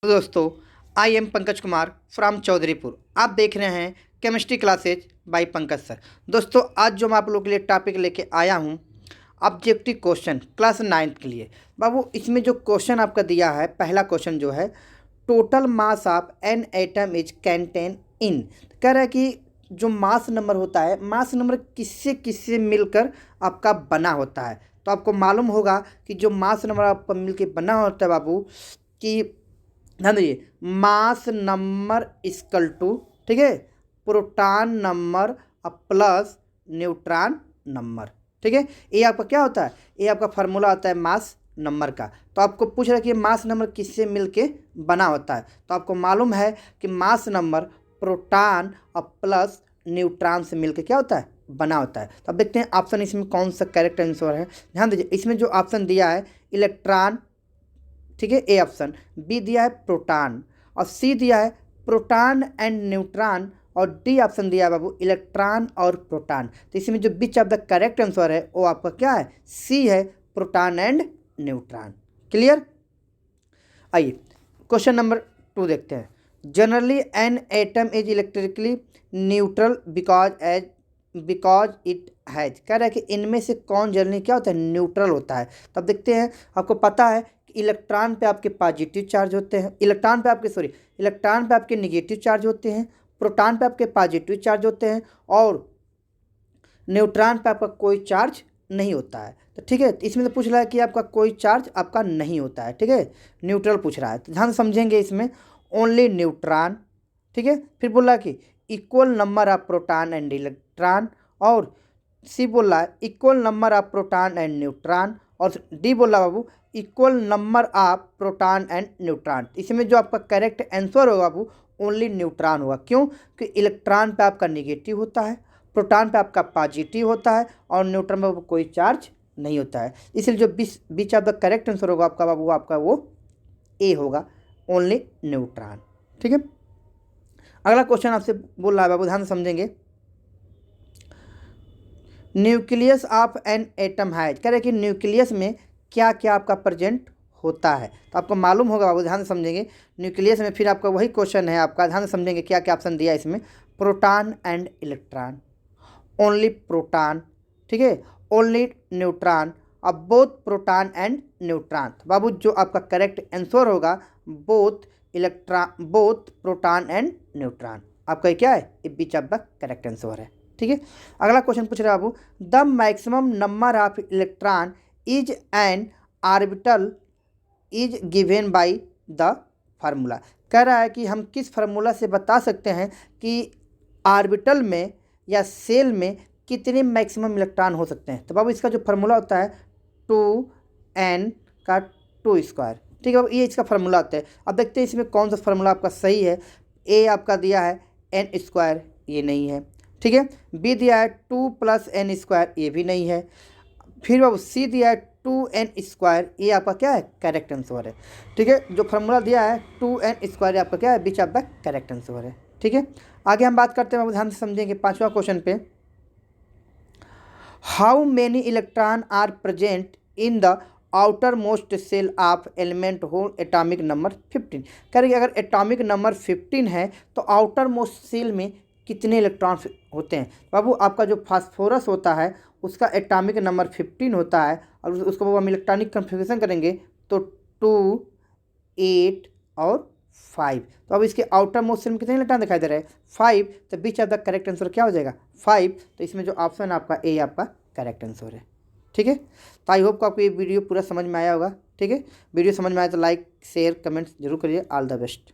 तो दोस्तों, I am Pankaj Kumar from Chaudharipur. आप देख रहे हैं chemistry classes by Pankaj sir. दोस्तों, आज जो मैं आप लोगों के लिए टॉपिक लेके आया हूँ, ऑब्जेक्टिव क्वेश्चन क्लास 9th के लिए। बाबू, इसमें जो क्वेश्चन आपका दिया है, पहला क्वेश्चन जो है, total mass of an atom is contain in. कह रहा है कि जो मास नंबर होता है, मास नंबर किससे किससे मिलकर आपका बना होता है। तो आपको मालूम होगा कि जो मास नंबर आपका मिलकर बना होता है बाबू, कि ध्यान दीजिए, मास नंबर इक्वल टू, ठीक है, proton number plus neutron number. ठीक है, ये आपका क्या होता है, ये आपका फार्मूला होता है मास नंबर का। तो आपको पूछ रहा है कि मास नंबर किससे मिलके बना होता है। तो आपको मालूम है कि मास नंबर प्रोटॉन और प्लस न्यूट्रॉन से मिलके क्या होता है, बना होता है। तो अब देखते हैं ऑप्शन इसमें कौन सा करेक्ट आंसर है। ध्यान दीजिए, इसमें जो ऑप्शन दिया है इलेक्ट्रॉन, ठीक है, ए ऑप्शन, बी दिया है प्रोटॉन, और सी दिया है प्रोटॉन एंड न्यूट्रॉन, और डी ऑप्शन दिया है बाबू इलेक्ट्रॉन और प्रोटॉन। तो इसमें जो बीच ऑफ द करेक्ट आंसर है वो आपका क्या है, सी है, प्रोटॉन एंड न्यूट्रॉन। क्लियर। आइए क्वेश्चन नंबर 2 देखते हैं। Generally N atom is electrically neutral because it has. कह रहा है कि इनमें से कौन जनरली क्या होता है, न्यूट्रल होता है। तब देखते हैं, आपको पता है कि इलेक्ट्रॉन पे आपके पॉजिटिव चार्ज होते हैं, इलेक्ट्रॉन पे आपके निगेटिव चार्ज होते हैं, प्रोटॉन पे आपके पॉजिटिव चार्ज होते हैं, और न्यूट्रॉन पे आपका कोई चार्ज नहीं होता है। तो ठीक है, इसमें तो पूछ रहा है कि आपका कोई चार्ज आपका नहीं होता है। ठीक है, न्यूट्रल पूछ रहा है, तो ध्यान समझेंगे इसमें, ओनली न्यूट्रॉन। ठीक है, फिर बोल रहा है कि equal number of proton and electron, और सी बोल रहा है equal number of proton and neutron, और डी बोल रहा है बाबू equal number of proton and neutron. इसमें जो आपका करेक्ट आंसर होगा बाबू ओनली न्यूट्रॉन होगा। क्यों? कि इलेक्ट्रॉन पे आपका निगेटिव होता है, प्रोटॉन पे आपका पॉजिटिव होता है, और न्यूट्रॉन पे कोई चार्ज नहीं होता है। इसलिए जो बीच ऑफ द करेक्ट आंसर होगा आपका बाबू, आपका वो ए होगा, ओनली न्यूट्रॉन। ठीक है, अगला क्वेश्चन आपसे बोल रहा है बाबू, ध्यान से समझेंगे। Nucleus of an atom has. कह रहे कि न्यूक्लियस में क्या क्या आपका प्रेजेंट होता है। तो आपको मालूम होगा बाबू, ध्यान से समझेंगे। न्यूक्लियस में फिर आपका वही क्वेश्चन है आपका, ध्यान से समझेंगे क्या क्या ऑप्शन दिया है इसमें। Proton and electron, only proton, ठीक है, ओनली न्यूट्रॉन, अब बोथ प्रोटॉन एंड न्यूट्रॉन। बाबू जो आपका करेक्ट आंसर होगा बोथ प्रोटॉन एंड न्यूट्रॉन, आपका क्या है, ये बीच ऑफ द करेक्ट आंसर है। ठीक है, अगला क्वेश्चन पूछ रहे हैं बाबू, the maximum number of electron is an orbital is given by the formula. कह रहा है कि हम किस फार्मूला से बता सकते हैं कि ऑर्बिटल में या सेल में कितने मैक्सिमम इलेक्ट्रॉन हो सकते हैं। तो बाबू इसका जो फार्मूला होता है 2n का 2 स्क्वायर। ठीक है बाबू, ये इसका फार्मूला होता है। अब देखते हैं इसमें कौन सा फार्मूला आपका सही है। ए आपका दिया है n स्क्वायर, ये नहीं है। ठीक है, बी दिया है 2 + n स्क्वायर, ये भी नहीं है। फिर बाबू सी दिया है 2n स्क्वायर, ये आपका क्या है, करेक्ट आंसर है। ठीक है, जो फार्मूला दिया है 2n स्क्वायर आपका क्या है, बीच ऑफ द करेक्ट आंसर है। ठीक है, आगे हम बात करते हैं बाबू, ध्यान से समझेंगे 5वां क्वेश्चन पे। How many electron are present in the outermost cell of element whole atomic number 15। कह रहे अगर एटॉमिक नंबर 15 है तो आउटर मोस्ट सेल में कितने इलेक्ट्रॉन होते हैं। बाबू आपका जो फास्फोरस होता है उसका एटॉमिक नंबर 15 होता है, और उसको हम इलेक्ट्रॉनिक कन्फिग्रेशन करेंगे तो 2, 8 और 5। तो अब इसके आउटर मोस्ट सेल में कितने इलेक्ट्रॉन दिखाई दे रहे हैं, 5। तो बीच ऑफ द करेक्ट आंसर क्या हो जाएगा, 5। तो इसमें जो ऑप्शन आपका ए आपका करेक्ट आंसर है। ठीक है, तो आई होप को आपको ये वीडियो पूरा समझ में आया होगा। ठीक है, वीडियो समझ में आया तो लाइक शेयर कमेंट्स जरूर करिए। All the best.